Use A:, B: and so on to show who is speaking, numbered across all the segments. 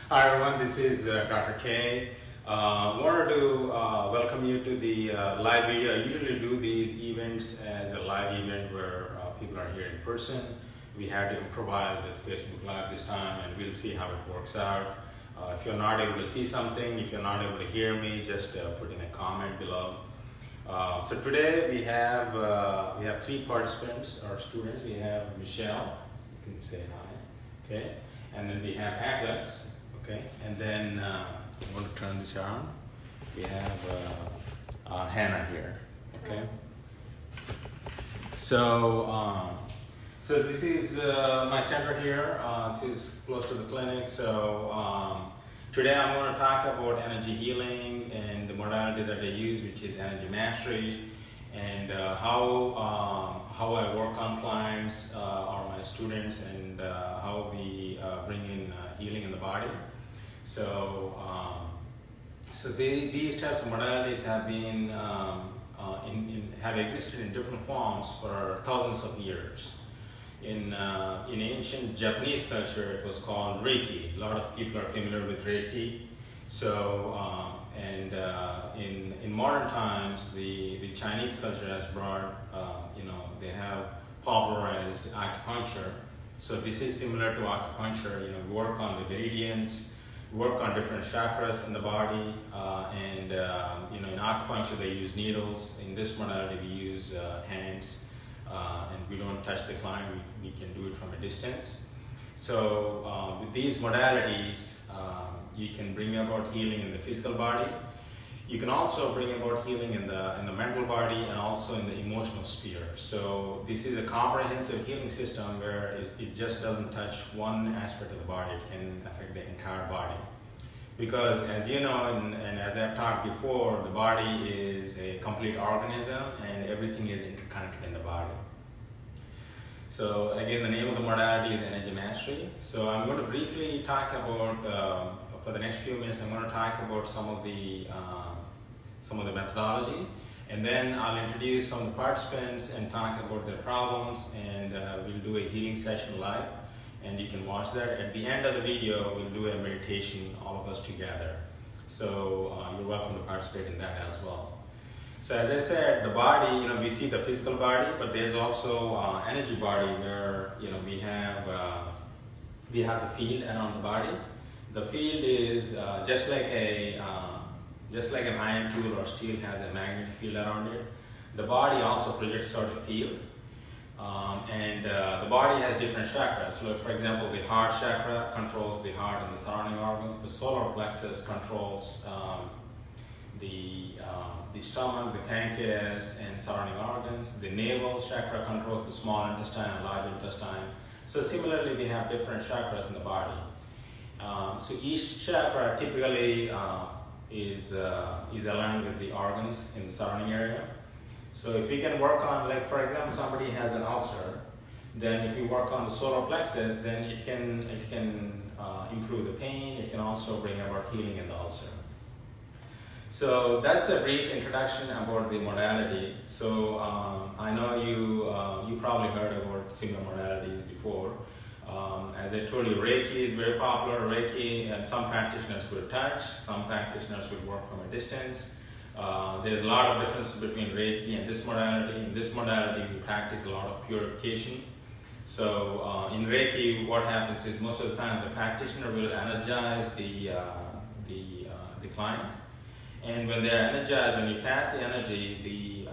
A: Hi everyone, this is Dr. K. Wanted to welcome you to the live video. I usually do these events as a live event where people are here in person. We had to improvise with Facebook Live this time, and we'll see how it works out. If you're not able to see something, if you're not able to hear me, just put in a comment below. So today we have three participants or students. We have Michelle, you can say hi, okay, and then we have Atlas, okay, and then I'm going to turn this around. We have Hannah here, okay. So so this is my center here. This is close to the clinic. So today I'm going to talk about energy healing and the modality that I use, which is energy mastery, and how I work on clients or my students, and how we bring in healing in the body. So these types of modalities have been have existed in different forms for thousands of years. In ancient Japanese culture, it was called Reiki. A lot of people are familiar with Reiki. So, in modern times, the Chinese culture has brought, they have popularized acupuncture. So this is similar to acupuncture. We work on the meridians, work on different chakras in the body, and in acupuncture they use needles. In this modality we use hands. And we don't touch the client, we can do it from a distance. So with these modalities, you can bring about healing in the physical body. You can also bring about healing in the mental body and also in the emotional sphere. So this is a comprehensive healing system where it just doesn't touch one aspect of the body, it can affect the entire body. Because as you know, and as I've talked before, the body is a complete organism and everything is interconnected in the body. So again, the name of the modality is energy mastery. So I'm going to briefly talk about, for the next few minutes, I'm going to talk about some of the methodology, and then I'll introduce some of the participants and talk about their problems, and we'll do a healing session live. And you can watch that. At the end of the video, we'll do a meditation, all of us together. So you're welcome to participate in that as well. So as I said, the body, we see the physical body, but there's also energy body where, we have the field around the body. The field is just like an iron tool or steel has a magnetic field around it. The body also projects sort of field. The body has different chakras. So for example, the heart chakra controls the heart and the surrounding organs. The solar plexus controls the stomach, the pancreas, and surrounding organs. The navel chakra controls the small intestine and large intestine. So similarly, we have different chakras in the body. So each chakra typically is aligned with the organs in the surrounding area. So if we can work on, like for example, somebody has an ulcer, then if we work on the solar plexus, then it can improve the pain. It can also bring about healing in the ulcer. So that's a brief introduction about the modality. So I know you probably heard about similar modalities before. As I told you, Reiki is very popular. Reiki, and some practitioners will touch, some practitioners will work from a distance. There's a lot of difference between Reiki and this modality. In this modality, we practice a lot of purification. So in Reiki, what happens is most of the time the practitioner will energize the client. And when they're energized, when you pass the energy,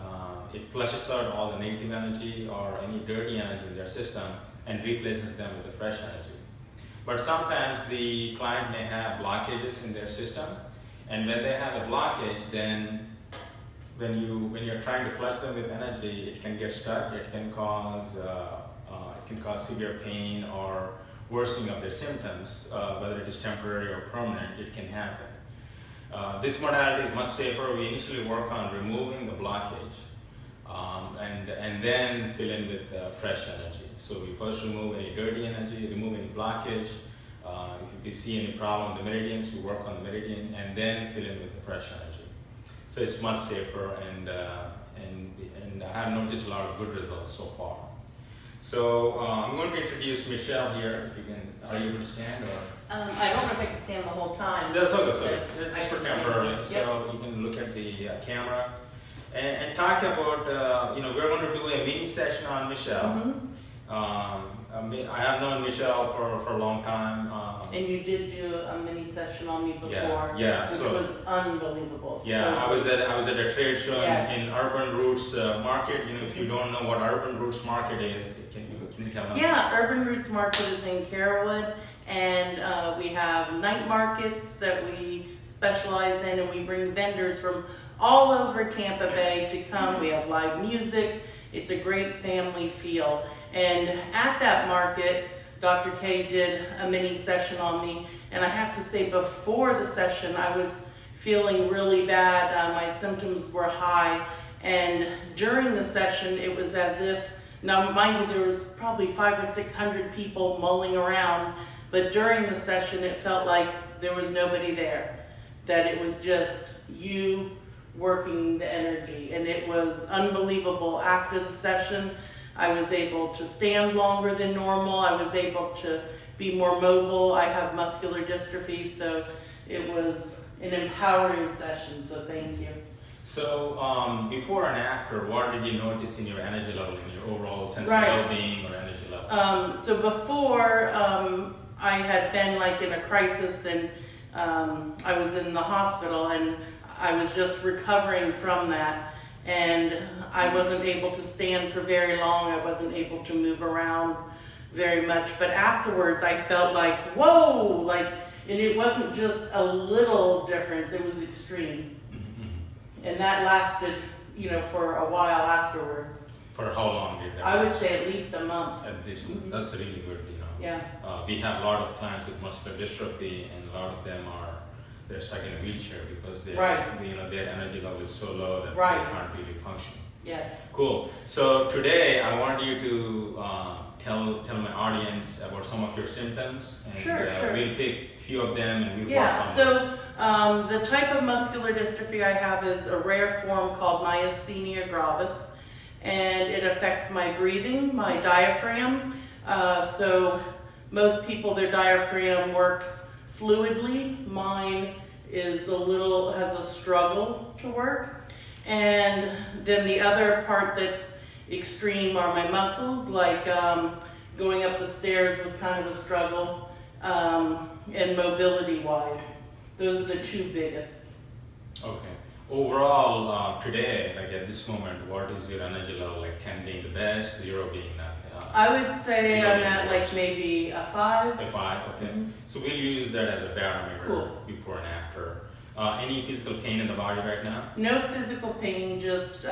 A: it flushes out all the negative energy or any dirty energy in their system and replaces them with a fresh energy. But sometimes the client may have blockages in their system. And when they have a blockage, then when you're trying to flush them with energy, it can get stuck. It can cause severe pain or worsening of their symptoms, whether it is temporary or permanent. It can happen. This modality is much safer. We initially work on removing the blockage, and then fill in with fresh energy. So we first remove any dirty energy, remove any blockage. If we see any problem with the meridians, we work on the meridian and then fill in with the fresh energy. So it's much safer, and I have noticed a lot of good results so far. So I'm going to introduce Michelle here. If you can, are you able to stand or?
B: I don't know if I can stand the whole time.
A: That's okay, so
B: But I
A: just for
B: can see
A: temporarily,
B: it.
A: so you can look at the camera and talk about, we're going to do a mini session on Michelle. I have known Michelle for a long time.
B: And you did do a mini session on me before,
A: Yeah,
B: which
A: so
B: was unbelievable.
A: yeah,
B: So
A: I was at a trade show
B: Yes.
A: in Urban Roots Market. If you don't know what Urban Roots Market is, can you tell them?
B: yeah, Urban Roots Market is in Carrollwood, and we have night markets that we specialize in, and we bring vendors from all over Tampa Bay to come. We have live music. It's a great family feel. And at that market, Dr. K did a mini session on me, and I have to say, before the session, I was feeling really bad. My symptoms were high, and during the session, it was as if, now mind you, there was probably 500 or 600 people mulling around, but during the session, it felt like there was nobody there, that it was just you working the energy, and it was unbelievable. After the session, I was able to stand longer than normal. I was able to be more mobile. I have muscular dystrophy, so it was an empowering session, so thank you.
A: So before and after, what did you notice in your energy level, in your overall sense
B: Right.
A: of well-being or energy level?
B: So before, I had been like in a crisis, and I was in the hospital, and I was just recovering from that. And I wasn't able to stand for very long. I wasn't able to move around very much. But afterwards, I felt like, whoa, and it wasn't just a little difference, it was extreme. And that lasted, for a while afterwards.
A: For how long did that
B: I would
A: last?
B: say at least a month.
A: At least, that's really good,
B: Yeah.
A: We have a lot of clients with muscular dystrophy, and a lot of them they're stuck in a wheelchair because
B: Right.
A: their energy level is so low that
B: Right.
A: they can't really function.
B: Yes.
A: Cool. So today I want you to tell my audience about some of your symptoms, and
B: Sure.
A: we'll pick a few of them and we'll work
B: Yeah,
A: on
B: so
A: this.
B: the type of muscular dystrophy I have is a rare form called myasthenia gravis, and it affects my breathing, my diaphragm. So most people, their diaphragm works fluidly. Mine has a struggle to work. And then the other part that's extreme are my muscles, like going up the stairs was kind of a struggle, and mobility-wise. Those are the two biggest.
A: Okay. Overall, today, like at this moment, what is your energy level? Like 10 being the best, 0 being nothing?
B: I would say I'm at like maybe a 5.
A: A 5, okay. So we'll use that as a barometer
B: Cool.
A: before and after. Any physical pain in the body right now?
B: No physical pain, just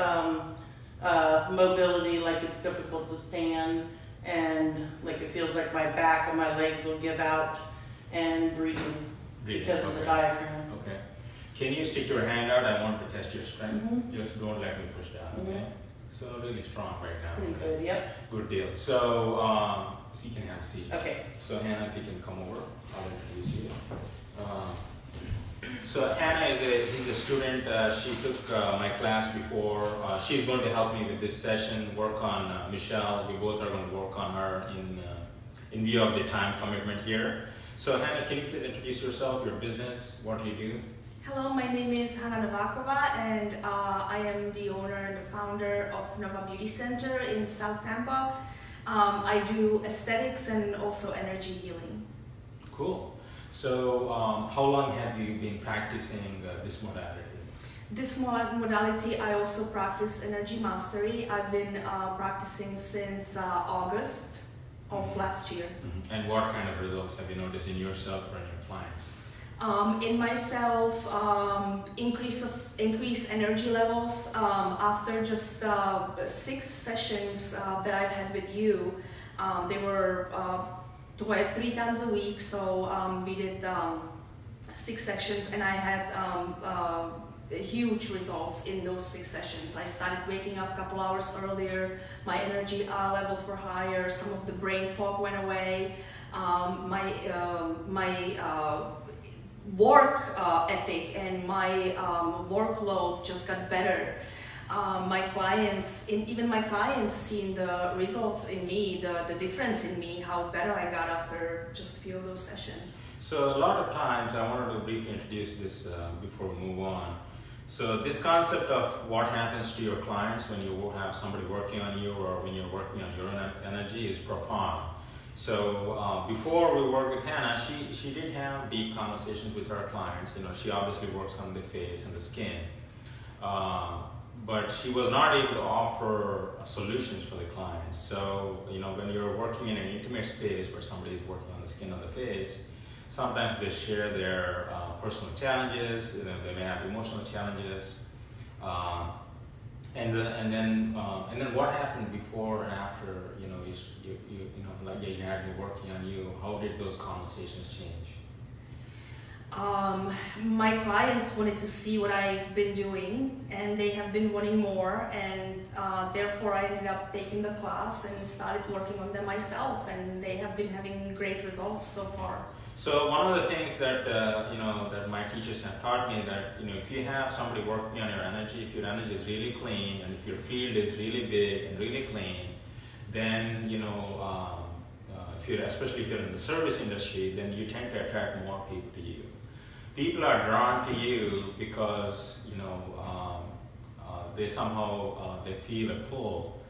B: mobility, like it's difficult to stand, and like it feels like my back and my legs will give out, and breathing because of the diaphragm.
A: Okay. Can you stick your hand out? I want to test your strength. Just don't let me push down, okay? So really strong right now.
B: Pretty
A: okay.
B: good, yep.
A: Good deal. So you can have a seat.
B: Okay.
A: So Hannah, if you can come over, I'll introduce you. So Hannah is a student. She took my class before. She's going to help me with this session, work on Michelle. We both are going to work on her in view of the time commitment here. So Hannah, can you please introduce yourself, your business, what do you do?
C: Hello, my name is Hannah Novakova, and I am the owner and the founder of Nova Beauty Center in South Tampa. I do aesthetics and also energy healing.
A: Cool. So how long have you been practicing this modality?
C: This modality, I also practice energy mastery. I've been practicing since August of last year.
A: And what kind of results have you noticed in yourself or in your clients?
C: In myself, increase energy levels after just 6 sessions that I've had with you. They were 3 times a week, so we did 6 sessions, and I had huge results in those 6 sessions. I started waking up a couple hours earlier, my energy levels were higher, some of the brain fog went away, my work ethic and my workload just got better. my clients, even my clients, seeing the results in me, the difference in me, how better I got after just a few of those sessions.
A: So a lot of times, I wanted to briefly introduce this before we move on. So this concept of what happens to your clients when you have somebody working on you or when you're working on your own energy is profound. So before we worked with Hannah, she did have deep conversations with her clients. She obviously works on the face and the skin. But she was not able to offer solutions for the clients. So, when you're working in an intimate space where somebody is working on the skin or the face, sometimes they share their personal challenges. They may have emotional challenges, and then what happened before and after? You had me working on you. How did those conversations change?
C: My clients wanted to see what I've been doing, and they have been wanting more, and therefore I ended up taking the class and started working on them myself, and they have been having great results so far.
A: So one of the things that that my teachers have taught me that if you have somebody working on your energy, if your energy is really clean, and if your field is really big and really clean, then especially if you're in the service industry, then you tend to attract more people to you. People are drawn to you because they somehow they feel a pull.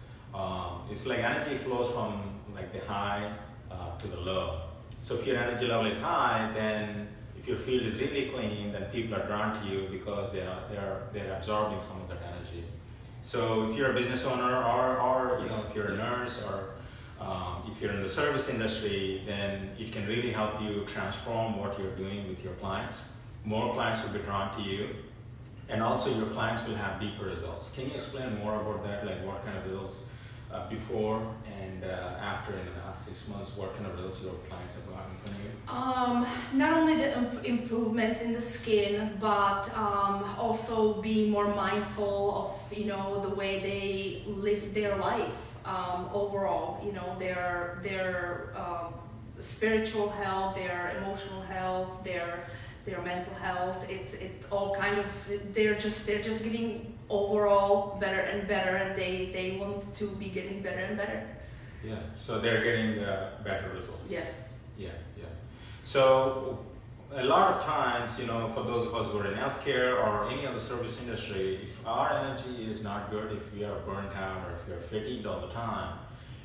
A: It's like energy flows from like the high to the low. So if your energy level is high, then if your field is really clean, then people are drawn to you because they're absorbing some of that energy. So if you're a business owner or if you're a nurse or if you're in the service industry, then it can really help you transform what you're doing with your clients. More clients will be drawn to you, and also your clients will have deeper results. Can you explain more about that? Like what kind of results before and after in the last 6 months? What kind of results your clients have gotten from you?
C: Not only the improvement in the skin, but also being more mindful of the way they live their life. Overall, their spiritual health, their emotional health, their mental health. It all kind of they're just getting overall better and better, and they want to be getting better and better.
A: Yeah. So they're getting better results.
C: Yes.
A: Yeah. So a lot of times, for those of us who are in healthcare or any other service industry, if our energy is not good, if we are burnt out or if we are fatigued all the time,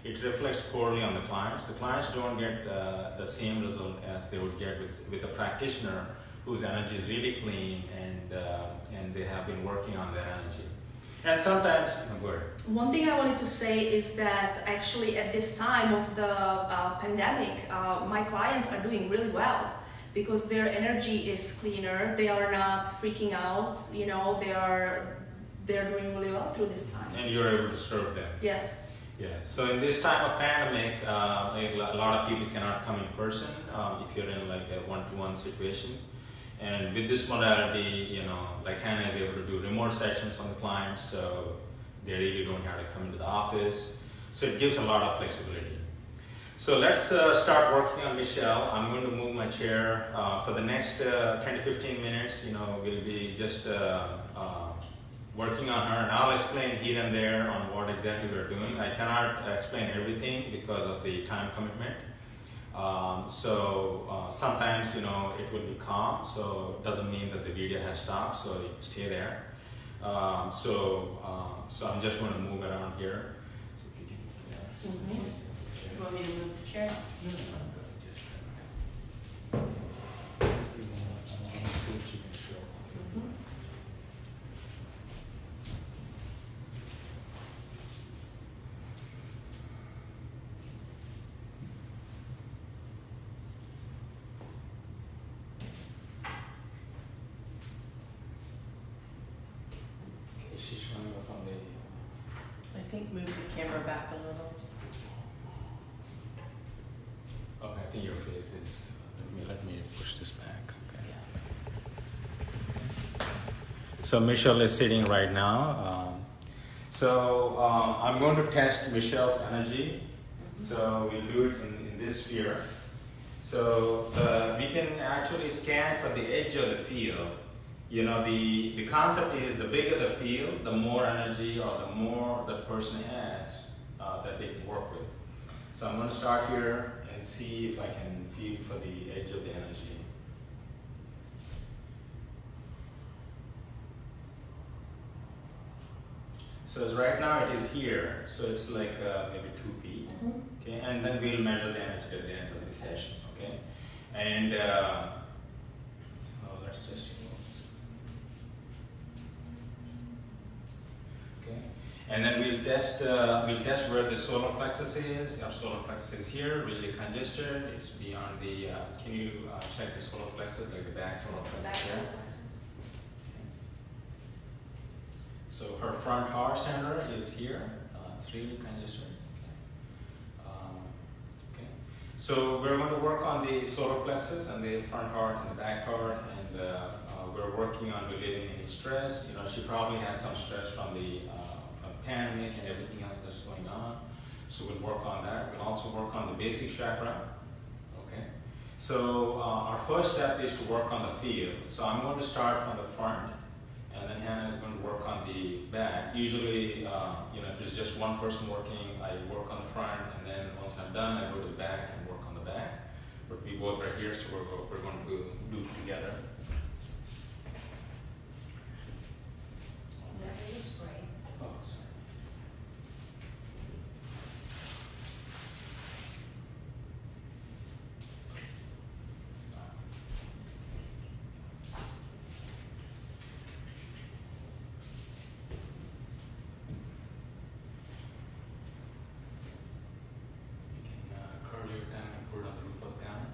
A: it reflects poorly on the clients. The clients don't get the same result as they would get with a practitioner whose energy is really clean and they have been working on their energy. And sometimes, go ahead.
C: One thing I wanted to say is that actually at this time of the pandemic, my clients are doing really well, because their energy is cleaner. They are not freaking out. They're doing really well through this time.
A: And you're able to serve them.
C: Yes.
A: Yeah. So in this time of pandemic, a lot of people cannot come in person if you're in like a one-to-one situation. And with this modality, like Hannah is able to do remote sessions on the clients, so they really don't have to come into the office. So it gives a lot of flexibility. So let's start working on Michelle. I'm going to move my chair. For the next 10 to 15 minutes, we'll be just working on her, and I'll explain here and there on what exactly we're doing. I cannot explain everything because of the time commitment. Sometimes, it will be calm, so it doesn't mean that the video has stopped, so you can stay there. So I'm just going to move around here. So if you can move there.
B: Mm-hmm. You want me to move the chair?
A: No, I'm good. Just I want to see what you can show.
B: Mm-hmm.
A: Is she showing up on the...
B: I think move the camera back a little.
A: Okay, I think your face is... Let me push this back. Okay.
B: Yeah.
A: So Michelle is sitting right now. I'm going to test Michelle's energy. So we'll do it in this sphere. So we can actually scan for the edge of the field, The concept is the bigger the field, the more energy or the more the person has that they can work with. So I'm going to start here and see if I can feel for the edge of the energy. So as right now it is here, so it's like maybe 2 feet, okay, and then we'll measure the energy at the end of the session, okay, and so let's just okay, and then we'll test where the solar plexus is. Our solar plexus is here, really congested. It's beyond the. Can you check the solar plexus, like the back solar plexus here? So her front heart center is here. It's really congested. Okay. So we're going to work on the solar plexus and the front heart and the back heart, and we're working on relieving any stress. She probably has some stress from the pandemic and everything else that's going on. So we'll work on that. We'll also work on the basic chakra. Okay. So our first step is to work on the field. So I'm going to start from the front. And then Hannah is going to work on the back. Usually, if it's just one person working, I work on the front, and then once I'm done, I go to the back and work on the back. But we both are here, so we're going to do it together. Oh, sorry. Curl your tongue and put it on the roof of the tongue.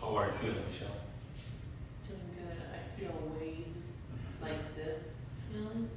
A: How are you feeling, Michelle?
B: Doing good. I feel waves like this feeling.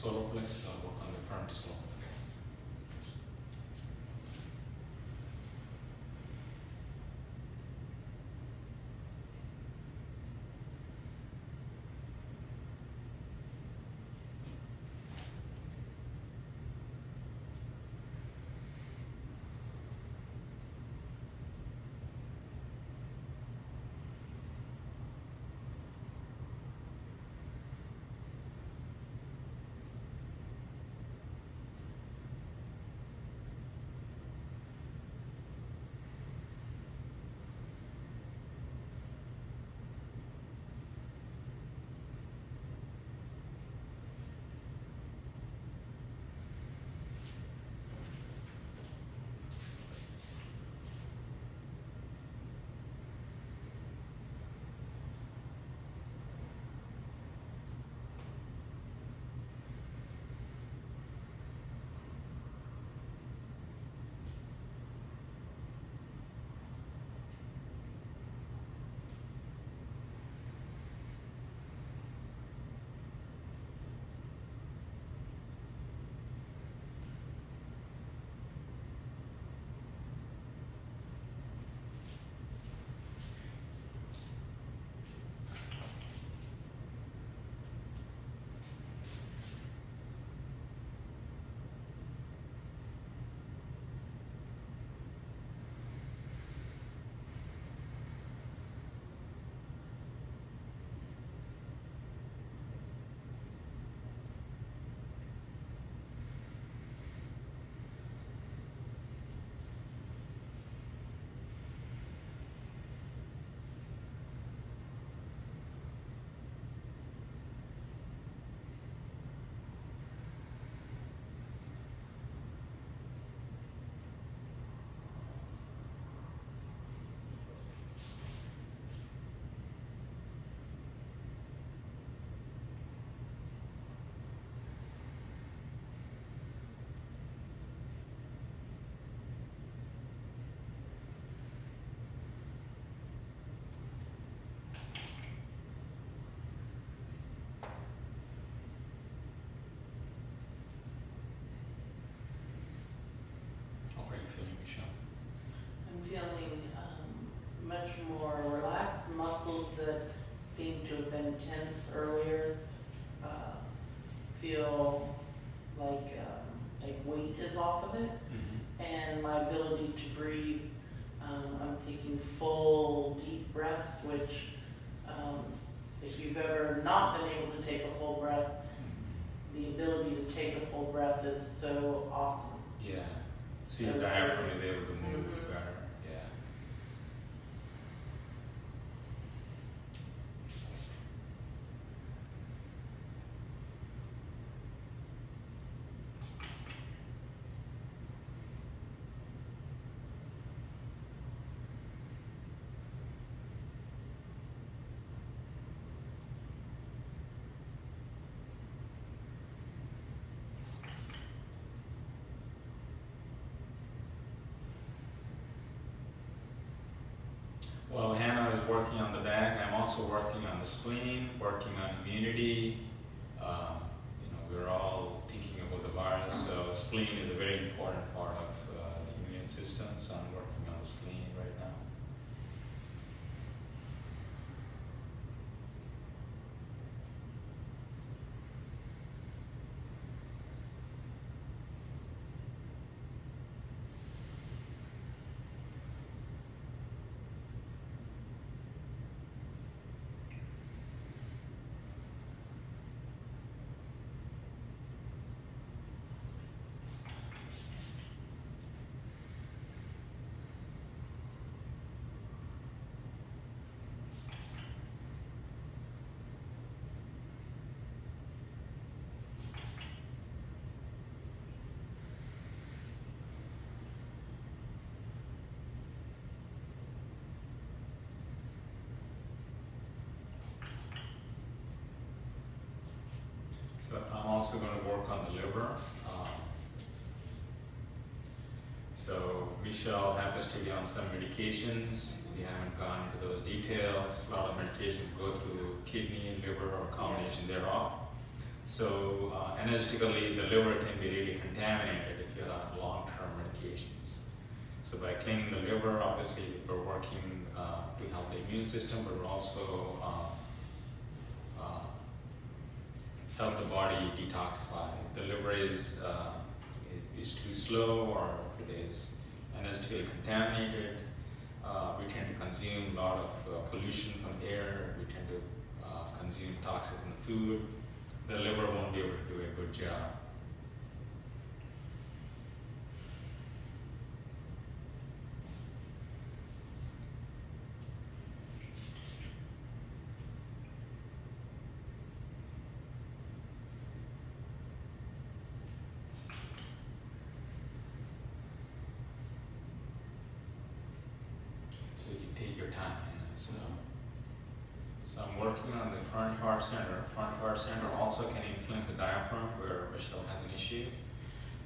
A: solar plexus. I'll work on the front solar plexus.
B: Feeling much more relaxed. Muscles that seem to have been tense earlier feel like weight is off of it, and my ability to breathe. I'm taking full deep breaths, which if you've ever not been able to take a full breath, the ability to take a full breath is so awesome.
A: Yeah. So your diaphragm is able to move better. Yeah. Well, Hannah is working on the back. I'm also working on the spleen, working on immunity. We're all thinking about the virus, so spleen is a very important part of the immune system. So I'm working on the spleen right now. So I'm also going to work on the liver. So Michelle helped us to be on some medications. We haven't gone into those details. A lot of medications go through kidney and liver or a combination thereof. So energetically, the liver can be really contaminated if you're on long-term medications. So by cleaning the liver, obviously we're working to help the immune system, but we're also help the body detoxify. If the liver is too slow, or if it is energetically contaminated, we tend to consume a lot of pollution from air. We tend to consume toxins in the food. The liver won't be able to do a good job. So you take your time. So I'm working on the front heart center. Front heart center also can influence the diaphragm, where Michelle has an issue,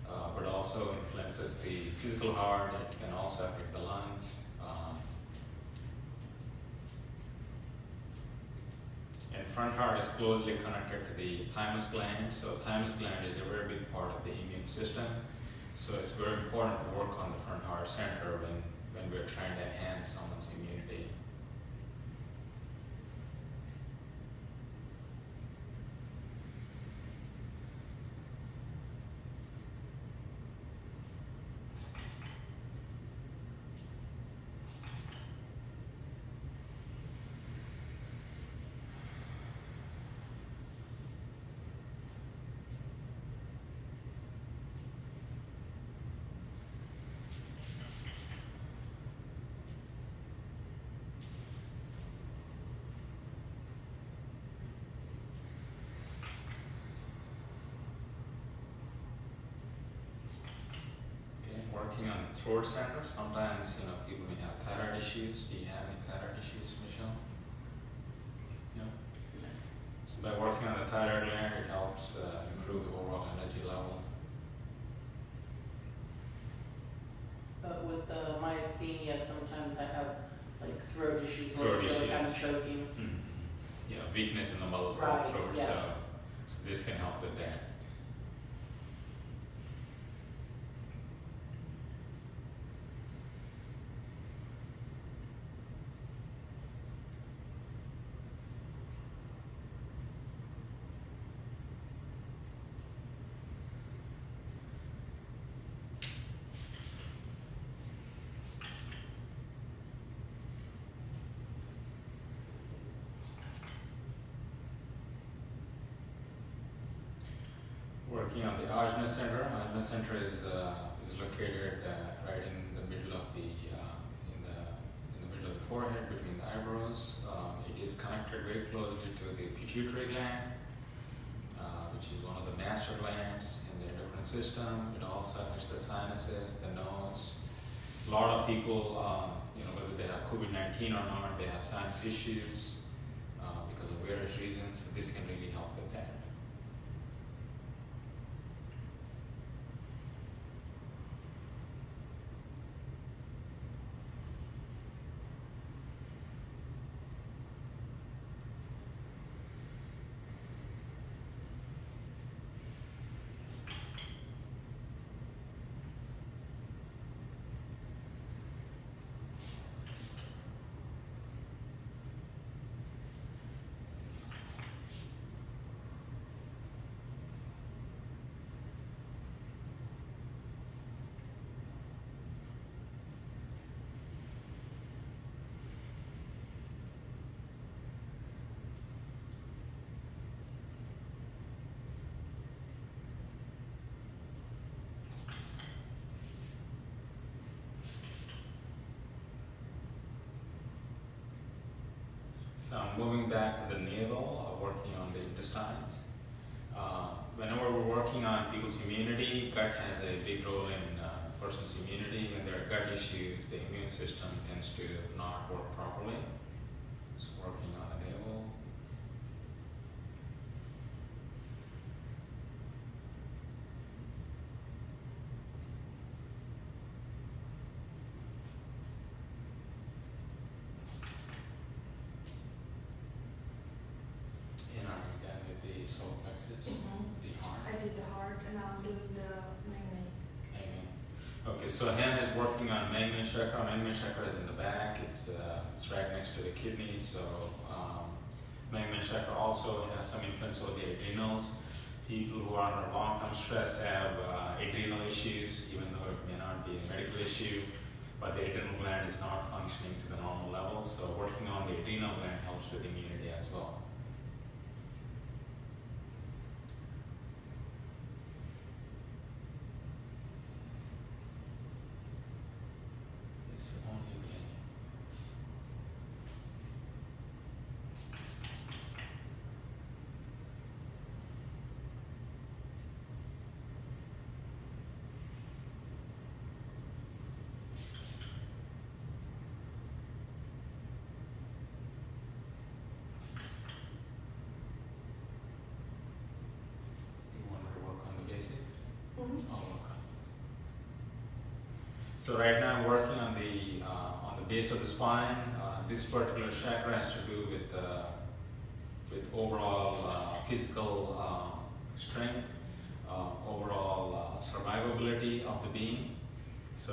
A: but also influences the physical heart. It can also affect the lungs. And front heart is closely connected to the thymus gland. So thymus gland is a very big part of the immune system. So it's very important to work on the front heart center when we're trying to enhance someone's immunity. Working on the throat center. Sometimes, people may have thyroid issues. Do you have any thyroid issues, Michelle? No? So by working on the thyroid gland, it helps improve the overall energy level.
B: But with the myasthenia, sometimes I have like throat issues
A: Throat
B: where I feel
A: issues.
B: like I'm choking.
A: Mm-hmm. Weakness in the muscles
B: Right,
A: of the throat.
B: yes.
A: So this can help with that. Working on the ajna center. Ajna center is located right in the middle of the in the middle of the forehead, between the eyebrows. It is connected very closely to the pituitary gland, which is one of the master glands in the endocrine system. It also affects the sinuses, the nose. A lot of people, whether they have COVID-19 or not, they have sinus issues because of various reasons. So this can really help with that. So I'm moving back to the navel, working on the intestines. Whenever we're working on people's immunity, gut has a big role in a person's immunity. When there are gut issues, the immune system tends to not work properly. So working on the navel. Again with the solar plexus. exercises? The heart.
C: I did the heart and I'm doing the Meng.
A: Amen. Okay, so Hen is working on Meng chakra. Meng chakra is in the back. It's right next to the kidney. So Meng chakra also has some influence over the adrenals. People who are under long-term stress have adrenal issues, even though it may not be a medical issue, but the adrenal gland is not functioning to the normal level. So working on the adrenal gland helps with immunity as well. It's only okay. You want to work on the basic?
C: Mm-hmm.
A: I'll work on it. So right now I'm working on the base of the spine. This particular chakra has to do with overall physical strength, overall survivability of the being. So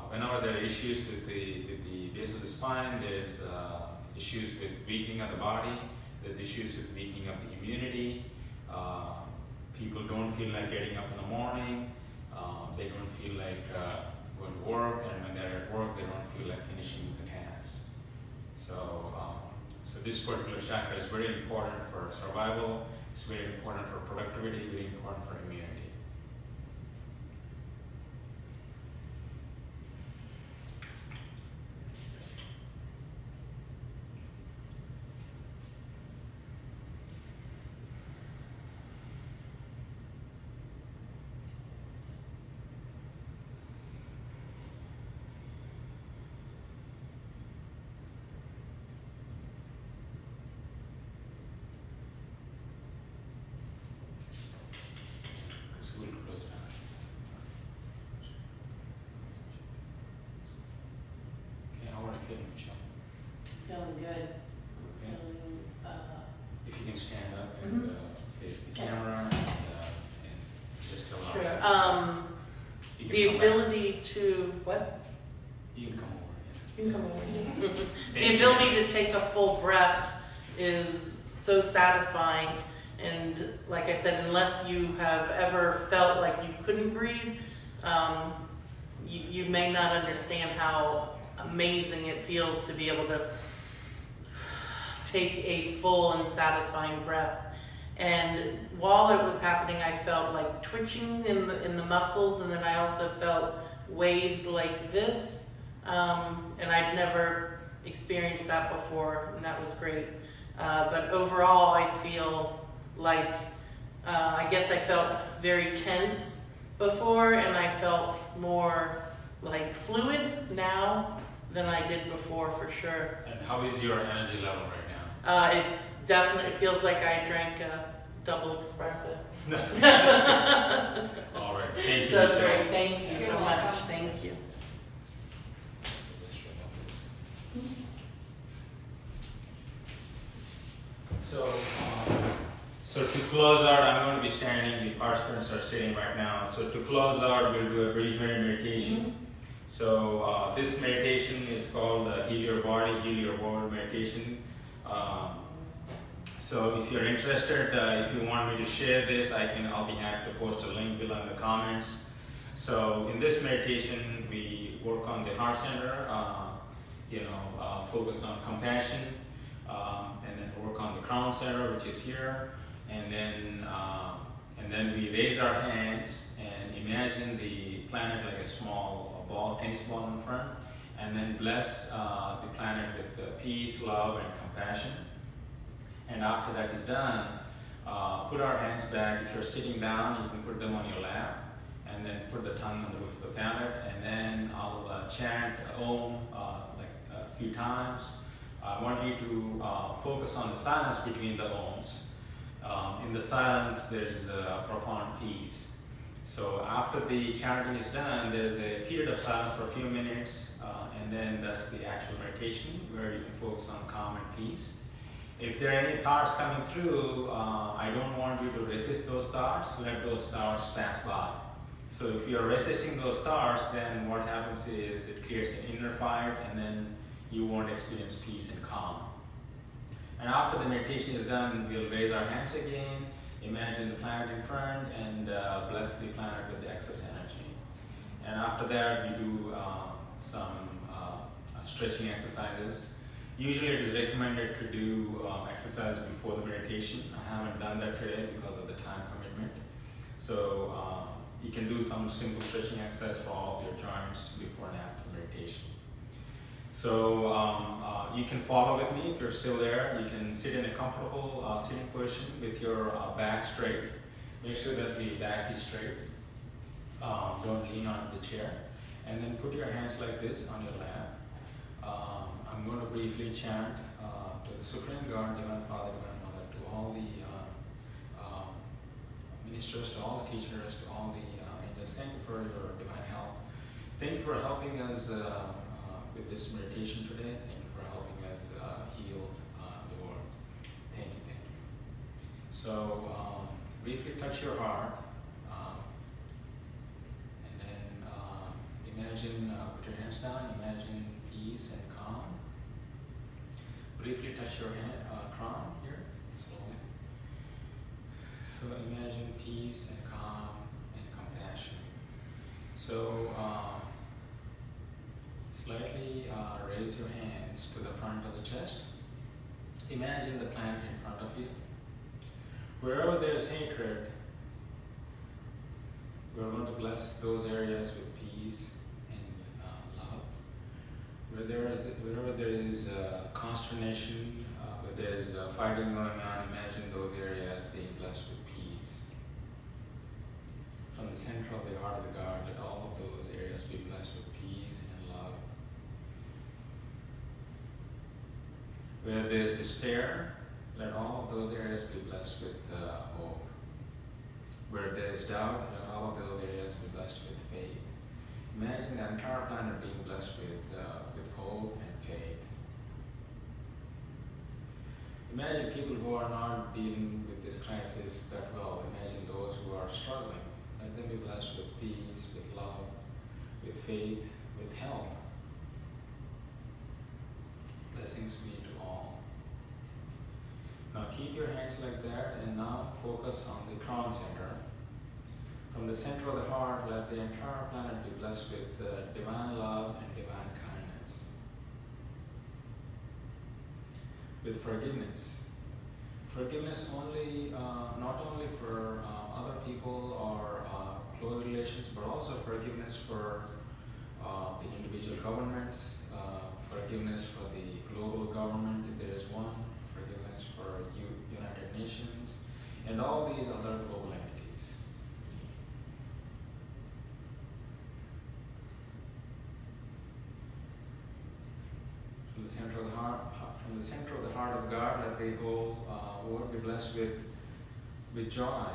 A: whenever there are issues with the base of the spine, there's issues with weakening of the body, there's issues with weakening of the immunity. People don't feel like getting up in the morning. They don't feel like going to work, and when they're at work, they don't feel like finishing the task. So, so this particular chakra is very important for survival. It's very important for productivity. Very important for immunity. We'll close it out. Okay, how are you feeling, Michelle?
B: Feeling good.
A: Okay.
B: Feeling,
A: If you can stand up and face the camera and just tell our
B: sure.
A: guests. You can
B: The
A: come back.
B: ability to, what?
A: You can come over.
B: You can come over.
A: Yeah.
B: The ability to take a full breath is so satisfying. And like I said, unless you have ever felt like you couldn't breathe, you may not understand how amazing it feels to be able to take a full and satisfying breath. And while it was happening, I felt like twitching in the muscles, and then I also felt waves like this. And I'd never experienced that before, and that was great. But overall, I feel like, I guess I felt very tense before, and I felt more like fluid now than I did before, for sure.
A: And how is your energy level right now?
B: It's definitely, it feels like I drank a double espresso.
A: That's good. All right. Thank you.
B: So
A: Michelle.
B: great, thank you
C: You're
B: so much,
C: welcome.
B: thank you.
A: So to close out, I'm going to be standing. The participants are sitting right now. So to close out, we'll do a brief meditation. So this meditation is called Heal Your Body, Heal Your World meditation. So if you're interested, if you want me to share this, I'll be happy to post a link below in the comments. So in this meditation, we work on the heart center, focus on compassion, and then work on the crown center, which is here, and then we raise our hands and imagine the planet like a small ball, tennis ball in front, and then bless the planet with peace, love, and compassion. And after that is done, put our hands back. If you're sitting down, you can put them on your lap, and then put the tongue on the roof of the planet, and then I'll chant Om like a few times. I want you to focus on the silence between the Oms. In the silence, there's a profound peace. So after the chanting is done, there's a period of silence for a few minutes, and then that's the actual meditation where you can focus on calm and peace. If there are any thoughts coming through, I don't want you to resist those thoughts, let those thoughts pass by. So if you're resisting those thoughts, then what happens is it creates an inner fight, and then you won't experience peace and calm. And after the meditation is done, we'll raise our hands again, imagine the planet in front, and bless the planet with the excess energy. And after that, we do some stretching exercises. Usually it is recommended to do exercise before the meditation. I haven't done that today because of the time commitment. So you can do some simple stretching exercise for all of your joints before and after meditation. So you can follow with me if you're still there. You can sit in a comfortable sitting position with your back straight. Make sure that the back is straight. Don't lean on the chair. And then put your hands like this on your lap. I'm going to briefly chant to the Supreme God, Divine Father, Divine Mother, to all the ministers, to all the teachers, to all the angels. Thank you for your divine help. Thank you for helping us with this meditation today. Thank you for helping us heal the world. Thank you, thank you. So briefly touch your heart. And then imagine, put your hands down, imagine peace and calm. Briefly touch your hand, crown here, slowly. So imagine peace and calm and compassion. So slightly raise your hands to the front of the chest. Imagine the planet in front of you. Wherever there's hatred, we're going to bless those areas with peace and love. Wherever there is consternation, where there is fighting going on, imagine those areas being blessed with peace. From the center of the heart of the God, let all of those areas be blessed with peace and love. Where there is despair, let all of those areas be blessed with hope. Where there is doubt, let all of those areas be blessed with faith. Imagine the entire planet being blessed with hope and faith. Imagine people who are not dealing with this crisis that well. Imagine those who are struggling. Let them be blessed with peace, with love, with faith, with help. Blessings be to all. Now keep your hands like that, and now focus on the crown center. From the center of the heart, let the entire planet be blessed with divine love and divine kindness. With forgiveness. Forgiveness only, not only for other people or close relations, but also forgiveness for the individual governments, forgiveness for the global government, if there is one, forgiveness for United Nations, and all these other global entities. From the center of the heart of God, let the whole world be blessed with joy,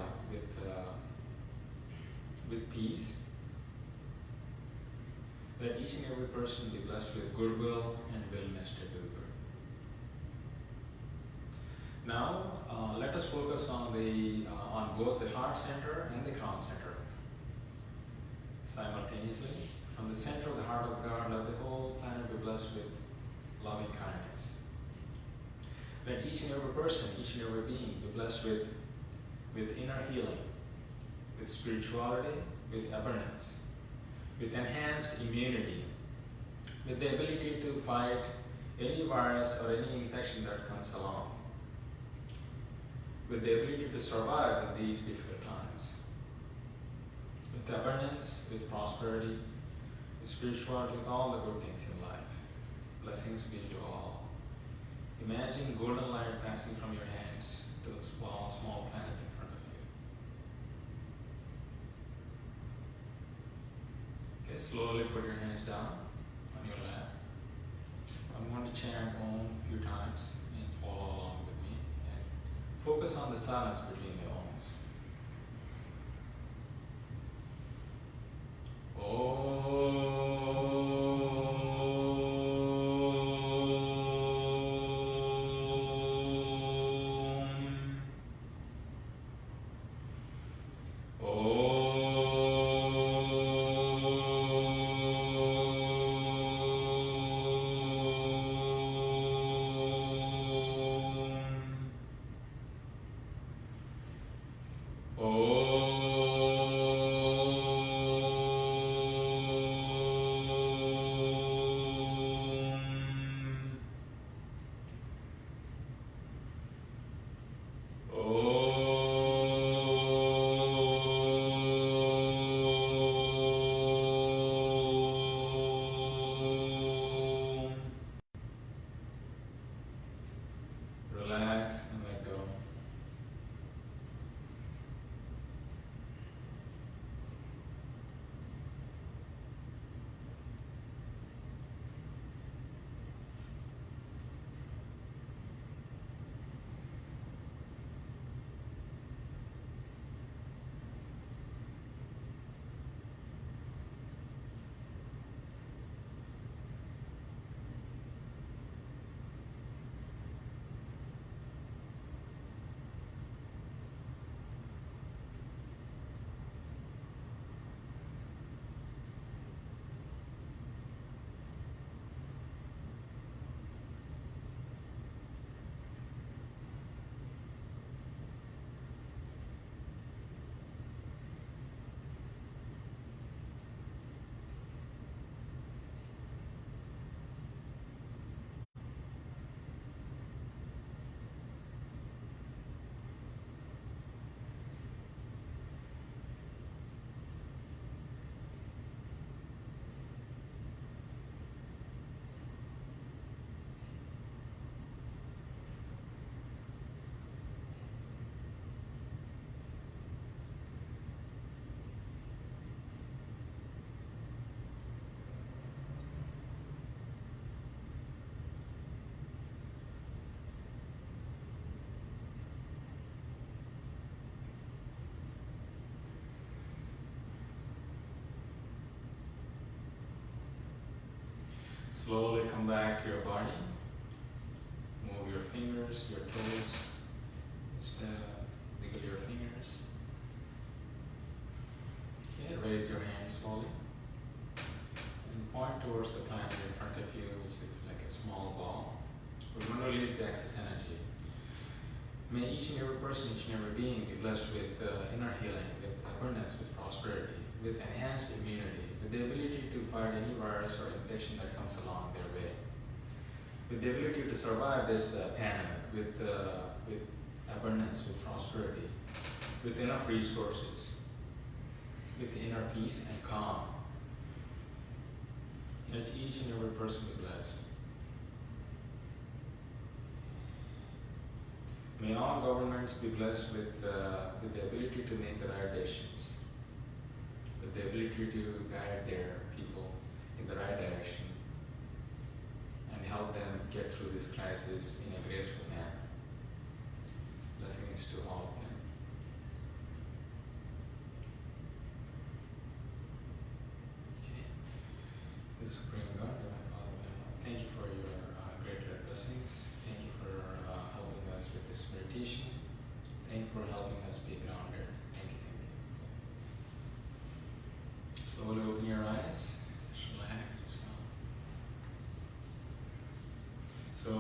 A: with peace. Let each and every person be blessed with goodwill and willingness to do good. Now, let us focus on both the heart center and the crown center simultaneously. From the center of the heart of God, let the whole planet be blessed with loving kindness. Let each and every person, each and every being be blessed with inner healing, with spirituality, with abundance, with enhanced immunity, with the ability to fight any virus or any infection that comes along, with the ability to survive in these difficult times, with abundance, with prosperity, with spirituality, with all the good things in life. Blessings be to all. Imagine golden light passing from your hands to the small planet in front of you. Okay, slowly put your hands down on your lap. I'm going to chant Om a few times and follow along with me. And focus on the silence between the Oms. Om. Slowly come back to your body. Move your fingers, your toes. Just wiggle your fingers. Okay, raise your hands slowly. And point towards the planet in front of you, which is like a small ball. We're going to release the excess energy. May each and every person, each and every being be blessed with inner healing, with abundance, with prosperity, with enhanced immunity, with the ability to fight any virus or infection that comes along their way, with the ability to survive this pandemic, with abundance, with prosperity, with enough resources, with inner peace and calm. Let each and every person be blessed. May all governments be blessed with the ability to make the right decisions, with the ability to guide their people in the right direction, and help them get through this crisis in a graceful manner. Blessings to all of them. Okay. This Supreme God, Divine Father, thank you for your great blessings. Thank you for helping us with this meditation. Thank you for helping us be grounded. Thank you, thank you. Slowly open your eyes. Just relax and smile. So,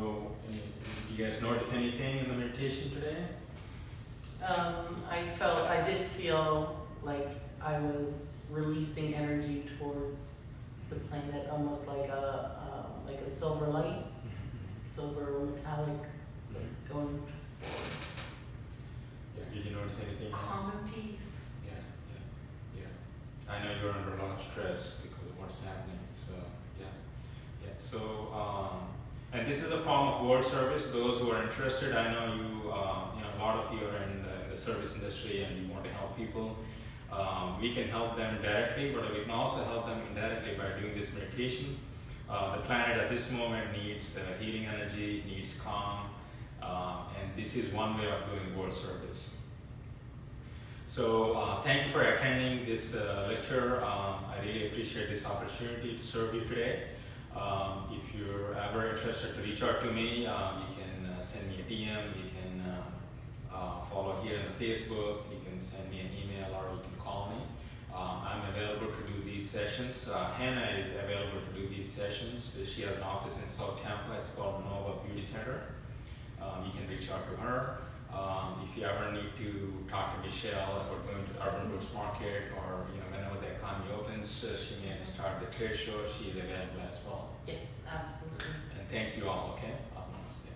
A: did you guys notice anything in the meditation today?
B: I did feel like I was releasing energy towards the planet, almost like a silver light, silver metallic, going forward.
A: Yeah. Did you notice anything?
C: Calm and peace.
A: Yeah. I know you're under a lot of stress because of what's happening. So yeah. So and this is a form of world service. Those who are interested, I know you. A lot of you are in the service industry and you want to help people. We can help them directly, but we can also help them indirectly by doing this meditation. The planet at this moment needs healing energy, needs calm, and this is one way of doing world service. So thank you for attending this lecture. I really appreciate this opportunity to serve you today. If you're ever interested to reach out to me, you can send me a DM, you can follow here on the Facebook, you can send me an email or you can call me. I'm available to do these sessions. Hannah is available to do these sessions. She has an office in South Tampa. It's called Nova Beauty Center. You can reach out to her. If you ever need to talk to Michelle about going to Urban Roots Market or whenever the economy opens, she may start the trade show. She's available as well.
B: Yes, absolutely.
A: And thank you all. Okay. Namaste.